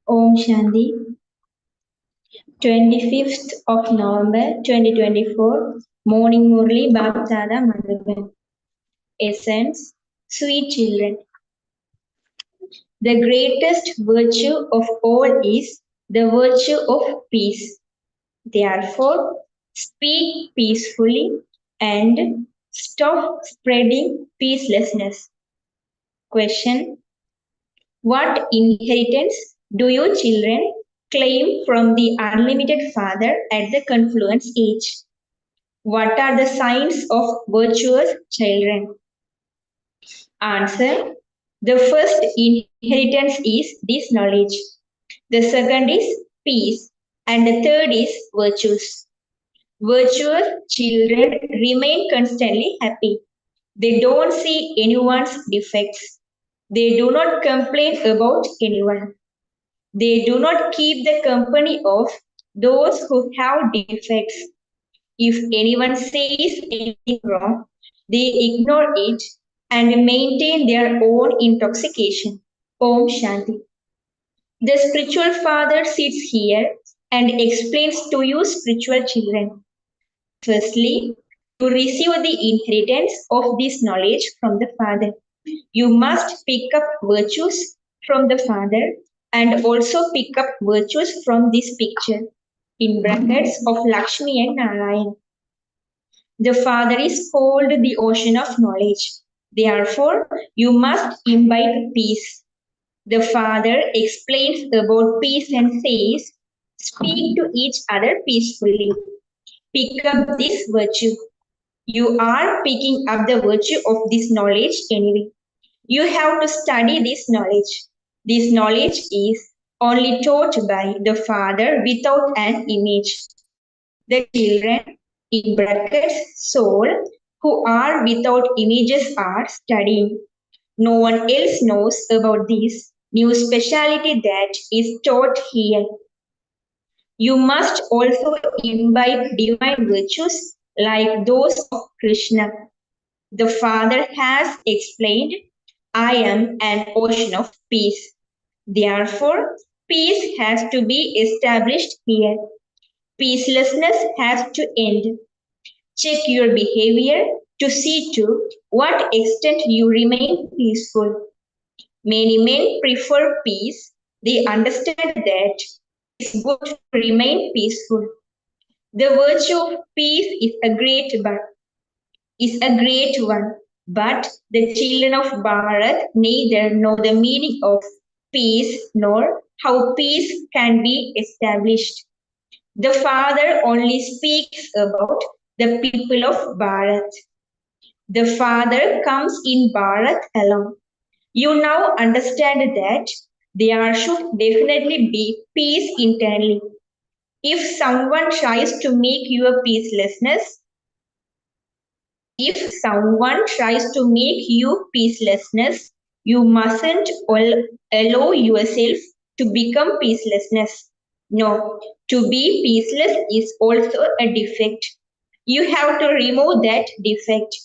Om Shanti. 25th of November 2024, Morning Murli Bhaktada Madhavan. Essence, sweet children. The greatest virtue of all is the virtue of peace. Therefore, speak peacefully and stop spreading peacelessness. Question: what inheritance do you children claim from the unlimited Father at the confluence age? What are the signs of virtuous children? Answer: the first inheritance is this knowledge. The second is peace. And the third is virtues. Virtuous children remain constantly happy. They don't see anyone's defects. They do not complain about anyone. They do not keep the company of those who have defects. If anyone says anything wrong, they ignore it and maintain their own intoxication. Om Shanti. The spiritual father sits here and explains to you spiritual children. Firstly, to receive the inheritance of this knowledge from the Father, you must pick up virtues from the Father and also pick up virtues from this picture, in brackets, of Lakshmi and Narayan. The Father is called the ocean of knowledge. Therefore, you must imbibe peace. The Father explains about peace and says, speak to each other peacefully. Pick up this virtue. You are picking up the virtue of this knowledge anyway. You have to study this knowledge. This knowledge is only taught by the Father without an image. The children, in brackets, soul, who are without images are studying. No one else knows about this new speciality that is taught here. You must also imbibe divine virtues like those of Krishna. The Father has explained, I am an ocean of peace. Therefore, peace has to be established here. Peacelessness has to end. Check your behavior to see to what extent you remain peaceful. Many men prefer peace. They understand that it's good to remain peaceful. The virtue of peace is a great one, but the children of Bharat neither know the meaning of peace nor how peace can be established. The Father only speaks about the people of Bharat. The Father comes in Bharat alone. You now understand that there should definitely be peace internally. If someone tries to make you peacelessness, You mustn't allow yourself to become peacelessness. No, to be peaceless is also a defect. You have to remove that defect.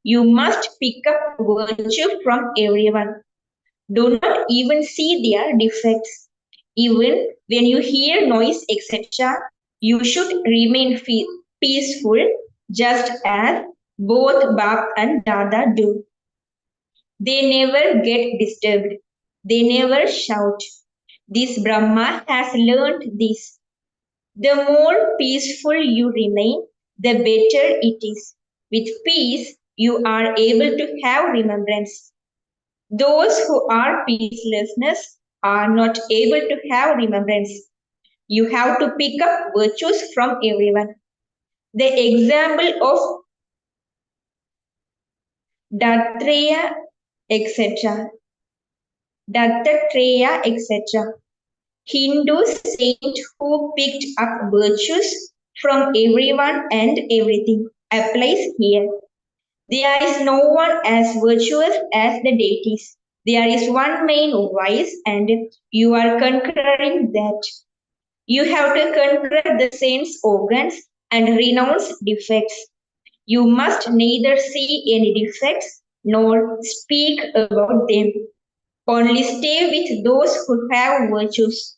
You must pick up virtue from everyone. Do not even see their defects. Even when you hear noise, etc., you should remain peaceful just as both Bab and Dada do. They never get disturbed. They never shout. This Brahma has learned this. The more peaceful you remain, the better it is. With peace, you are able to have remembrance. Those who are peacelessness are not able to have remembrance. You have to pick up virtues from everyone. The example of Dattatreya, etc. Dattatreya, etc. Hindu saint who picked up virtues from everyone and everything applies here. There is no one as virtuous as the deities. There is one main vice, and you are conquering that. You have to conquer the sense organs and renounce defects. You must neither see any defects nor speak about them. Only stay with those who have virtues.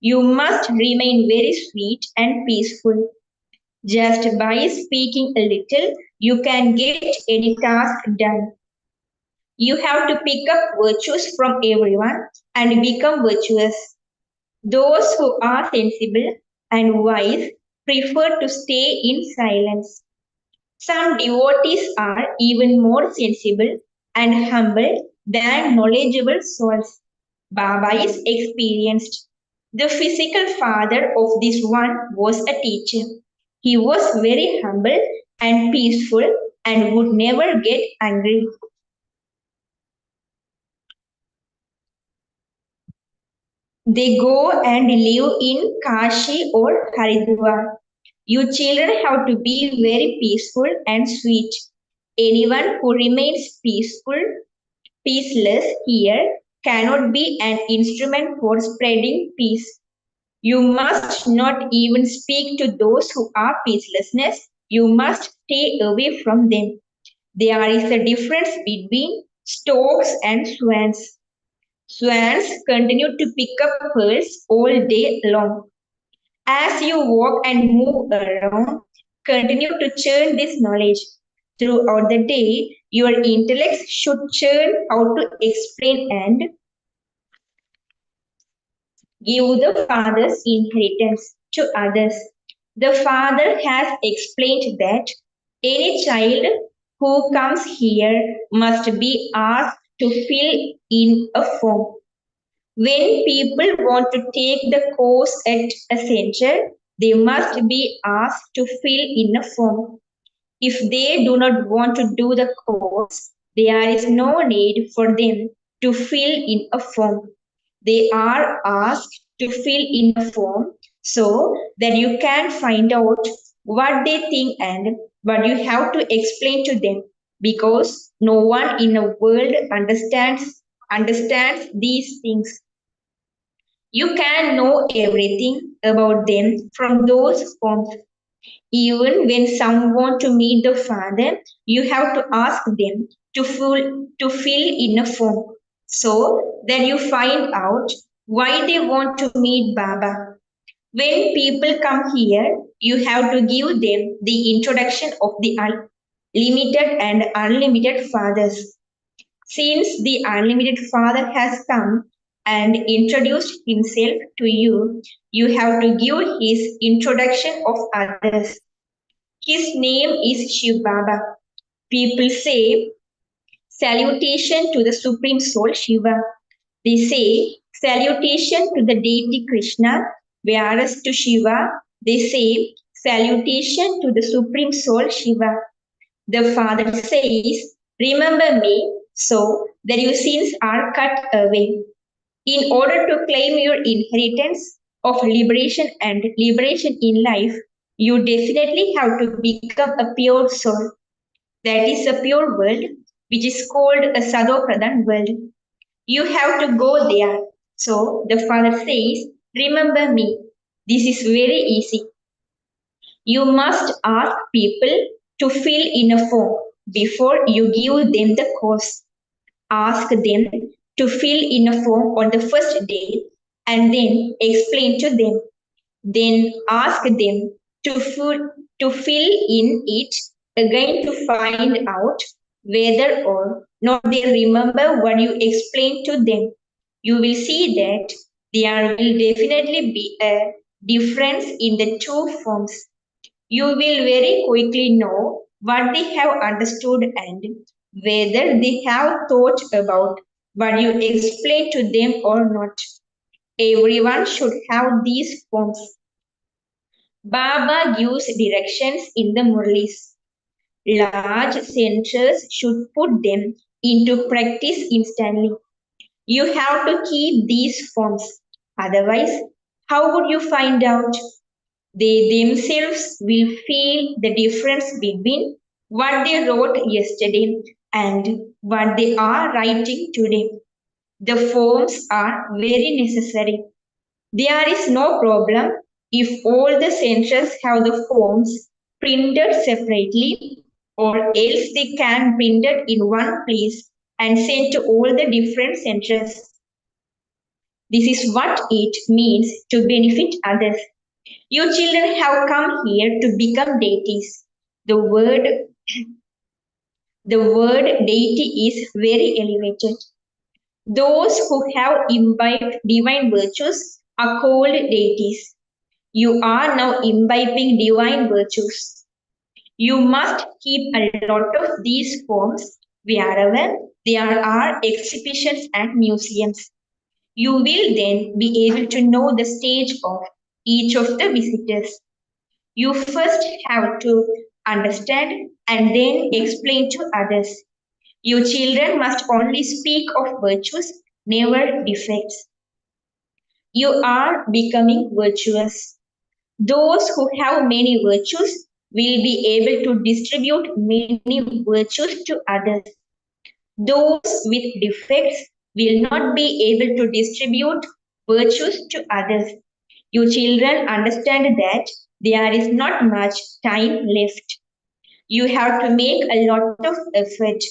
You must remain very sweet and peaceful. Just by speaking a little, you can get any task done. You have to pick up virtues from everyone and become virtuous. Those who are sensible and wise prefer to stay in silence. Some devotees are even more sensible and humble than knowledgeable souls. Baba is experienced. The physical father of this one was a teacher. He was very humble and peaceful and would never get angry. They go and live in Kashi or Haridwar. You children have to be very peaceful and sweet. Anyone who remains peaceless here cannot be an instrument for spreading peace. You must not even speak to those who are peacelessness. You must stay away from them. There is a difference between storks and swans. Swans continue to pick up pearls all day long. As you walk and move around, continue to churn this knowledge. Throughout the day, your intellect should churn how to explain and give the Father's inheritance to others. The Father has explained that any child who comes here must be asked to fill in a form. When people want to take the course at a center, they must be asked to fill in a form. If they do not want to do the course, there is no need for them to fill in a form. They are asked to fill in a form so that you can find out what they think and what you have to explain to them, because no one in the world understands these things. You can know everything about them from those forms. Even when some want to meet the Father, you have to ask them to fill in a form so that you find out why they want to meet Baba. When people come here, you have to give them the introduction of the limited and unlimited fathers. Since the unlimited Father has come and introduced himself to you, you have to give his introduction of others. His name is Shiv Baba. People say salutation to the Supreme Soul Shiva. They say salutation to the deity Krishna, whereas to Shiva they say salutation to the Supreme Soul Shiva. The Father says, remember me so that your sins are cut away. In order to claim your inheritance of liberation and liberation in life, you definitely have to become a pure soul. That is a pure world, which is called a Sadopradhan world. You have to go there. So the father says, remember me. This is very easy. You must ask people to fill in a form before you give them the course. Ask them to fill in a form on the first day and then explain to them. Then ask them to fill in it again to find out whether or not they remember what you explained to them. You will see that there will definitely be a difference in the two forms. You will very quickly know what they have understood and whether they have thought about what you explained to them or not. Everyone should have these forms. Baba gives directions in the Murlis. Large centers should put them into practice instantly. You have to keep these forms. Otherwise, how would you find out? They themselves will feel the difference between what they wrote yesterday and what they are writing today. The forms are very necessary. There is no problem if all the centers have the forms printed separately, or else they can print it in one place and send to all the different centers. This is what it means to benefit others. You children have come here to become deities. The word deity is very elevated. Those who have imbibed divine virtues are called deities. You are now imbibing divine virtues. You must keep a lot of these forms wherever there are exhibitions and museums. You will then be able to know the stage of each of the visitors. You first have to understand and then explain to others. You children must only speak of virtues, never defects. You are becoming virtuous. Those who have many virtues will be able to distribute many virtues to others. Those with defects will not be able to distribute virtues to others. You children understand that there is not much time left. You have to make a lot of effort.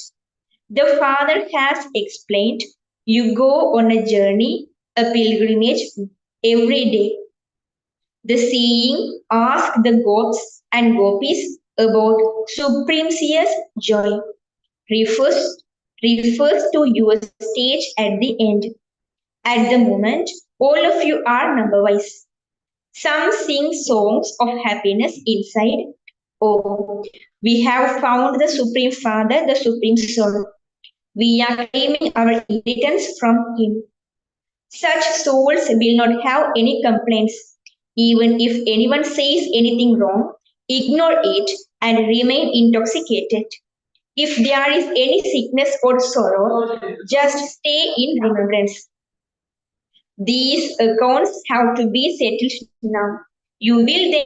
The Father has explained you go on a journey, a pilgrimage every day. The saying, ask the gops and gopis about supremacious joy, refers, refers to your stage at the end. At the moment, all of you are number wise. Some sing songs of happiness inside. Oh, we have found the Supreme Father, the Supreme Soul. We are claiming our inheritance from Him. Such souls will not have any complaints. Even if anyone says anything wrong, ignore it and remain intoxicated. If there is any sickness or sorrow, just stay in remembrance. These accounts have to be settled now. You will then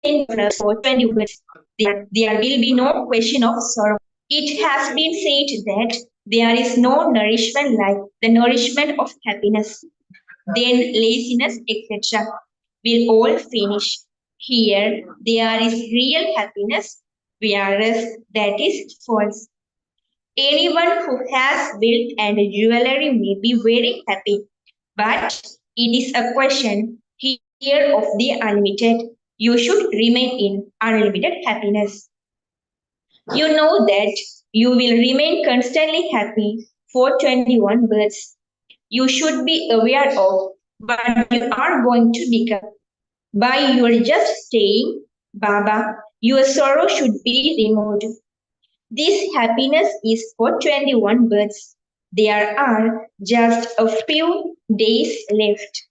be for 20 words. There will be no question of sorrow. It has been said that there is no nourishment like the nourishment of happiness. Then laziness, etc. will all finish. Here, there is real happiness, whereas that is false. Anyone who has wealth and jewelry may be very happy, but it is a question here of the unlimited. You should remain in unlimited happiness. You know that you will remain constantly happy for 21 births. You should be aware of what you are going to become. By your just staying, Baba, your sorrow should be removed. This happiness is for 21 births. There are just a few days left.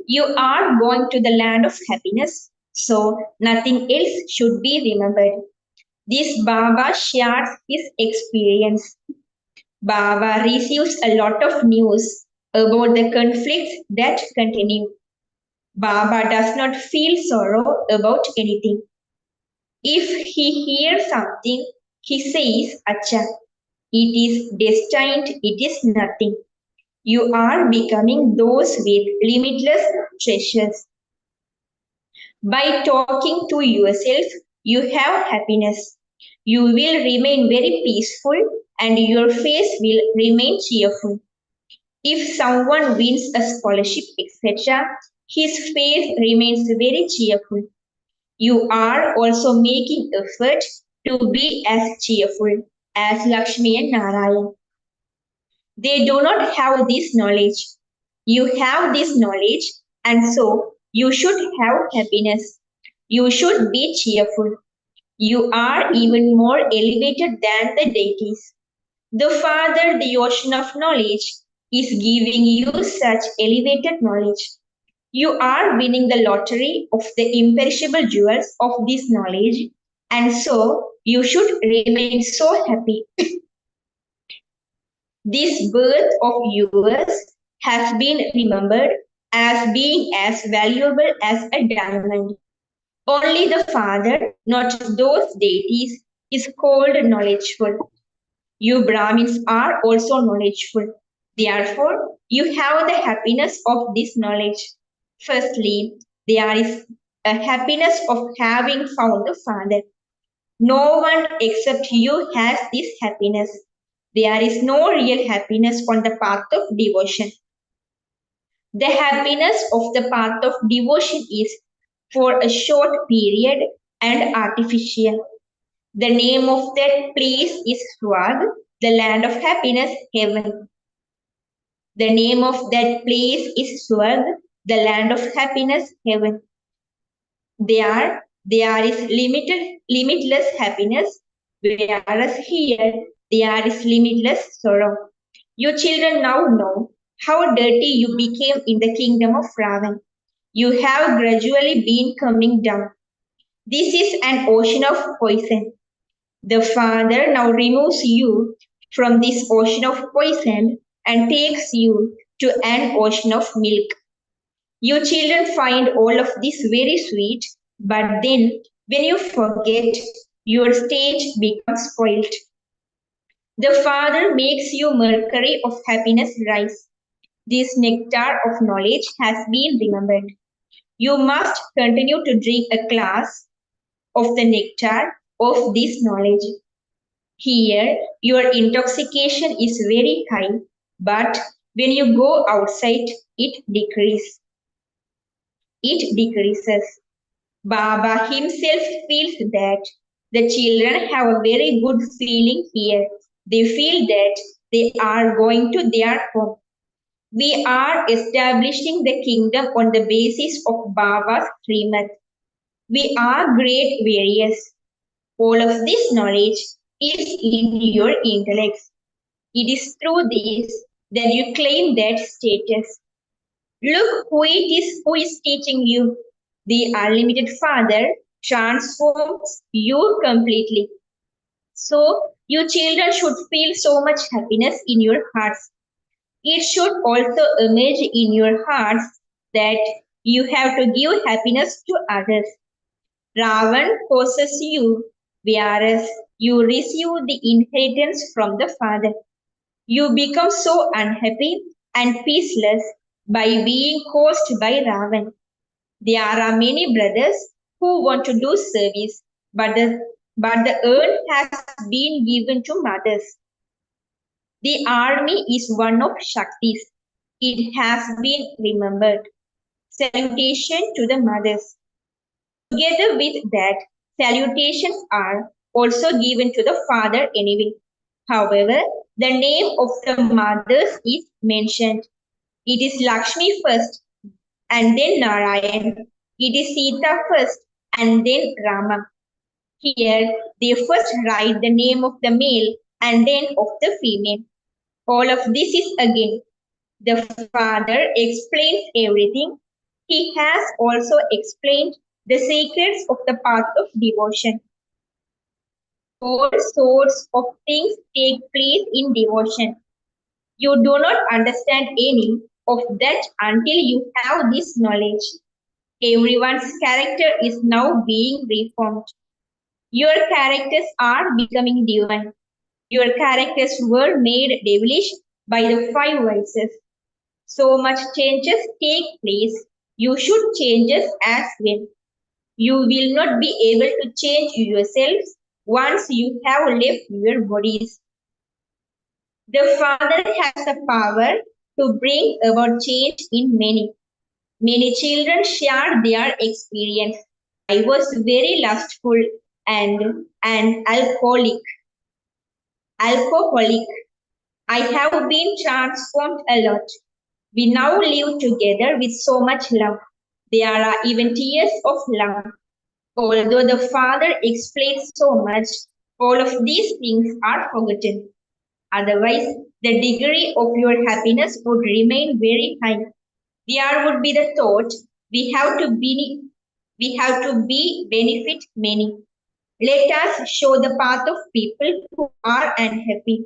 You are going to the land of happiness, so nothing else should be remembered. This Baba shares his experience. Baba receives a lot of news about the conflicts that continue. Baba does not feel sorrow about anything. If he hears something, he says, Acha. It is destined, it is nothing. You are becoming those with limitless treasures. By talking to yourself, you have happiness. You will remain very peaceful and your face will remain cheerful. If someone wins a scholarship, etc., his face remains very cheerful. You are also making effort to be as cheerful as Lakshmi and Narayan. They do not have this knowledge. You have this knowledge, and so you should have happiness. You should be cheerful. You are even more elevated than the deities. The Father, the ocean of knowledge, is giving you such elevated knowledge. You are winning the lottery of the imperishable jewels of this knowledge, and so you should remain so happy. This birth of yours has been remembered as being as valuable as a diamond. Only the Father, not those deities, is called knowledgeful. You Brahmins are also knowledgeful. Therefore, you have the happiness of this knowledge. Firstly, there is a happiness of having found the Father. No one except you has this happiness. There is no real happiness on the path of devotion. The happiness of the path of devotion is for a short period and artificial. The name of that place is Swag, the land of happiness, heaven. The name of that place is Swag, the land of happiness, heaven. There is limitless happiness, whereas here there is limitless sorrow. You children now know how dirty you became in the kingdom of Ravan. You have gradually been coming down. This is an ocean of poison. The Father now removes you from this ocean of poison and takes you to an ocean of milk. You children find all of this very sweet, but then when you forget, your stage becomes spoilt. The Father makes you mercury of happiness rise. This nectar of knowledge has been remembered. You must continue to drink a glass of the nectar of this knowledge. Here, your intoxication is very high, but when you go outside, it decreases. It decreases. Baba himself feels that the children have a very good feeling here. They feel that they are going to their home. We are establishing the kingdom on the basis of Baba's Srimad. We are great warriors. All of this knowledge is in your intellects. It is through this that you claim that status. Look who is teaching you. The unlimited Father transforms you completely. So you children should feel so much happiness in your hearts. It should also emerge in your hearts that you have to give happiness to others. Ravan causes you, whereas you receive the inheritance from the Father. You become so unhappy and peaceless by being caused by Ravan. There are many brothers who want to do service, but the urn has been given to mothers. The army is one of Shaktis. It has been remembered. Salutation to the mothers. Together with that, salutations are also given to the father anyway. However, the name of the mothers is mentioned. It is Lakshmi first and then Narayan. It is Sita first and then Rama. Here, they first write the name of the male and then of the female. All of this is again. The Father explains everything. He has also explained the secrets of the path of devotion. All sorts of things take place in devotion. You do not understand any of that until you have this knowledge. Everyone's character is now being reformed. Your characters are becoming divine. Your characters were made devilish by the five vices. So much changes take place. You should changes as well. You will not be able to change yourselves once you have left your bodies. The Father has the power to bring about change in many. Many children share their experience. I was very lustful and an alcoholic. I have been transformed a lot. We now live together with so much love. There are even tears of love. Although the Father explains so much, all of these things are forgotten. Otherwise, the degree of your happiness would remain very high. There would be the thought we have to be benefit many. Let us show the path of people who are unhappy.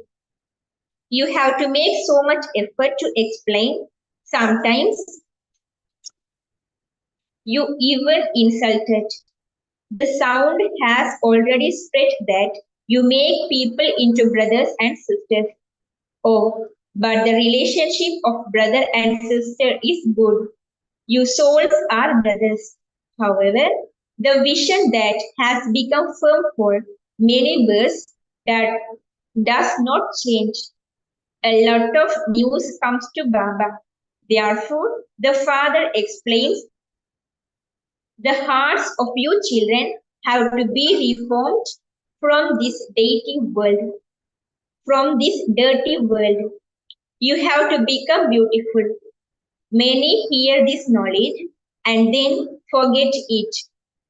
You have to make so much effort to explain. Sometimes you even insulted. The sound has already spread that you make people into brothers and sisters. Oh, but the relationship of brother and sister is good. You souls are brothers. However, the vision that has become firm for many birds that does not change. A lot of news comes to Baba. Therefore, the father explains the hearts of you children have to be reformed from this dirty world. You have to become beautiful. Many hear this knowledge and then forget it.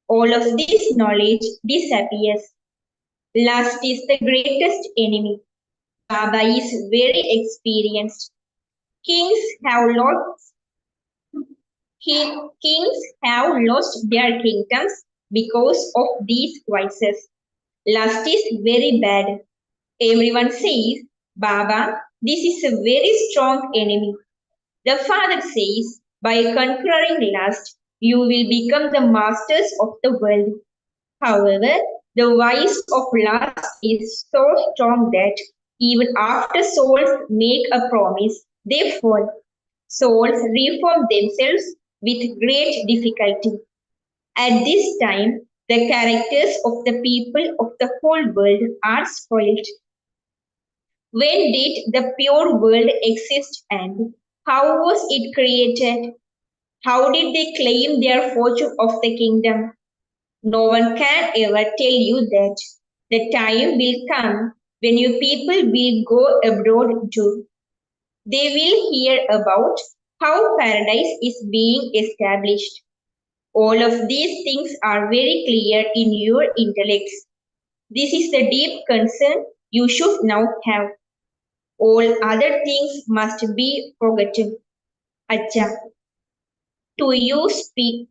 All of this knowledge disappears. Lust is the greatest enemy. Baba is very experienced. Kings have lost Kings have lost their kingdoms because of these vices. Lust is very bad. Everyone says, Baba, this is a very strong enemy. The father says, by conquering lust, you will become the masters of the world. However, the vice of lust is so strong that even after souls make a promise, they fall. Souls reform themselves with great difficulty. At this time, the characters of the people of the whole world are spoiled. When did the pure world exist and how was it created? How did they claim their fortune of the kingdom? No one can ever tell you that. The time will come when you people will go abroad too. They will hear about how paradise is being established. All of these things are very clear in your intellects. This is the deep concern you should now have. All other things must be forgotten. Acha. To you speak.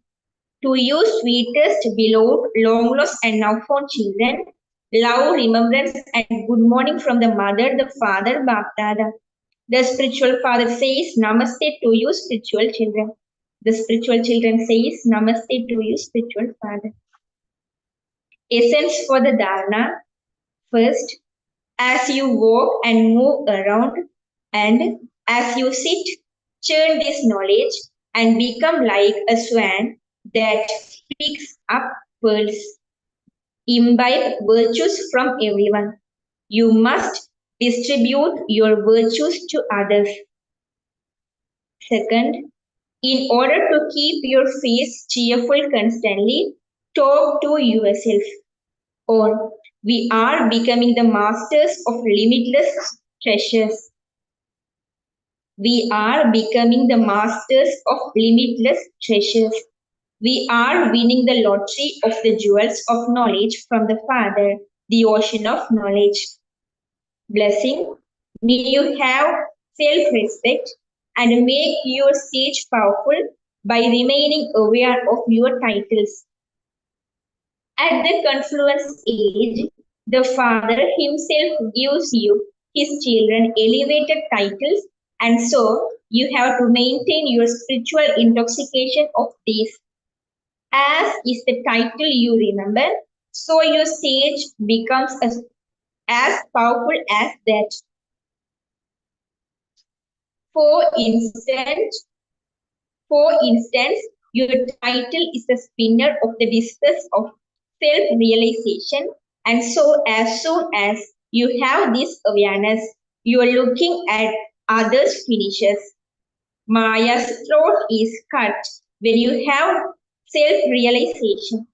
To you, sweetest, beloved, long lost, and now found children, love, remembrance, and good morning from the mother, the father, Baptada. The spiritual father says, Namaste to you, spiritual children. The spiritual children says, Namaste to you, spiritual father. Essence for the dharana. First, as you walk and move around, and as you sit, churn this knowledge and become like a swan that picks up pearls. Imbibe virtues from everyone. You must distribute your virtues to others. Second, in order to keep your face cheerful constantly, talk to yourself. Or we are becoming the masters of limitless treasures. We are becoming the masters of limitless treasures. We are winning the lottery of the jewels of knowledge from the Father, the ocean of knowledge. Blessing, may you have self-respect and make your stage powerful by remaining aware of your titles. At the confluence age, the Father Himself gives you His children elevated titles, and so you have to maintain your spiritual intoxication of these. As is the title you remember, so your stage becomes a as powerful as that. For instance, for instance, your title is the spinner of the discus of self-realization, and so as soon as you have this awareness, you are looking at others' finishes. Maya's throat is cut when you have self-realization.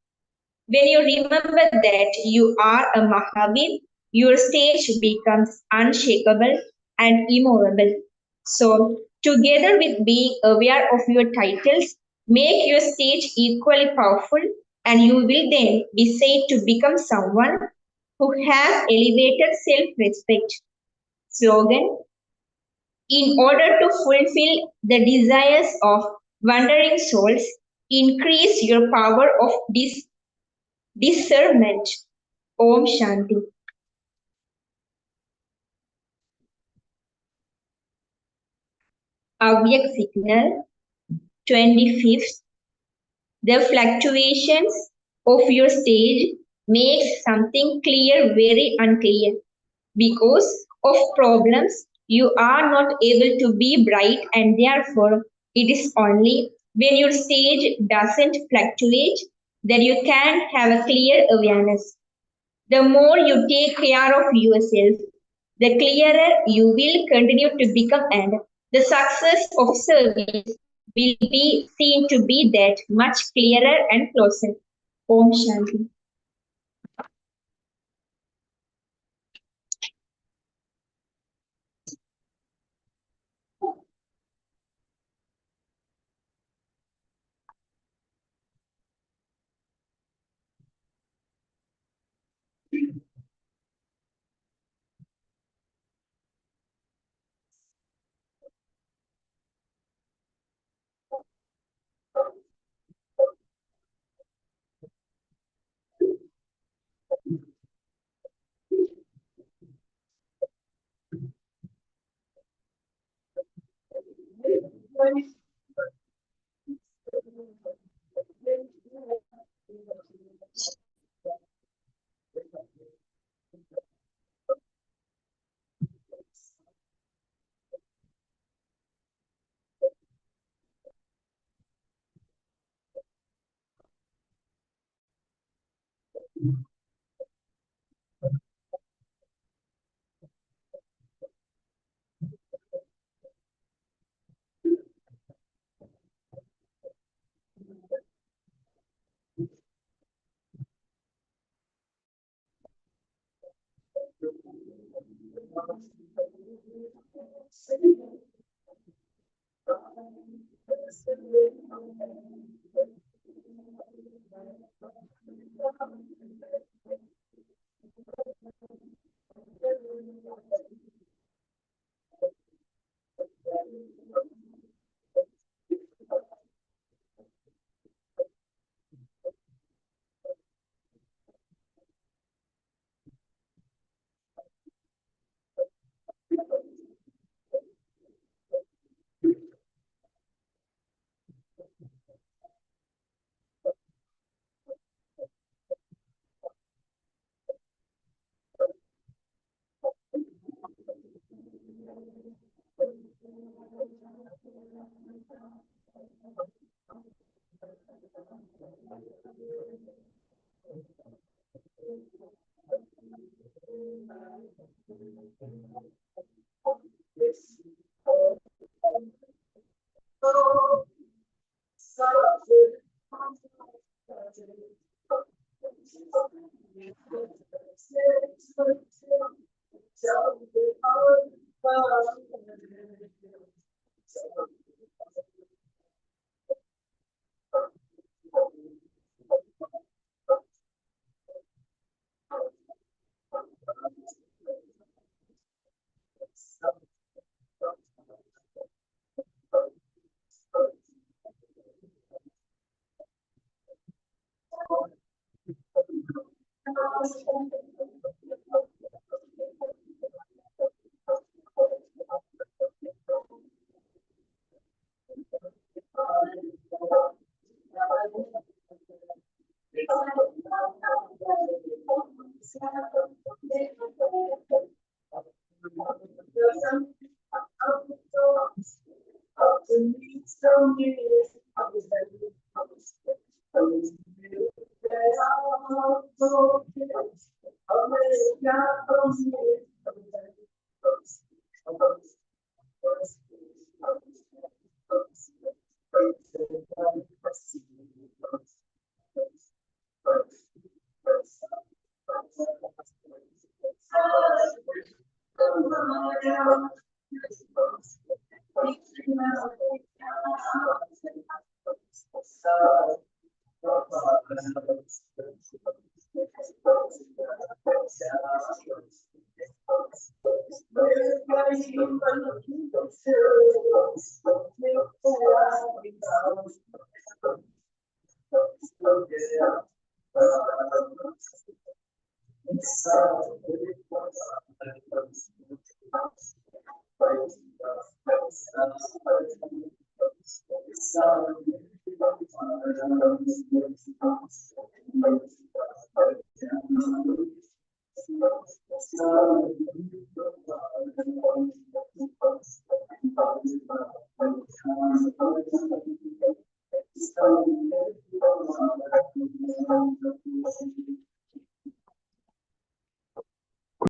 When you remember that you are a Mahavir, your stage becomes unshakable and immovable. So, together with being aware of your titles, make your stage equally powerful, and you will then be said to become someone who has elevated self respect. Slogan: in order to fulfill the desires of wandering souls, increase your power of discernment. Om Shanti. Avyak signal 25th. The fluctuations of your stage makes something clear very unclear. Because of problems, you are not able to be bright, and therefore it is only when your stage doesn't fluctuate that you can have a clear awareness. The more you take care of yourself, the clearer you will continue to become, and the success of service will be seen to be that much clearer and closer. Om Shanti.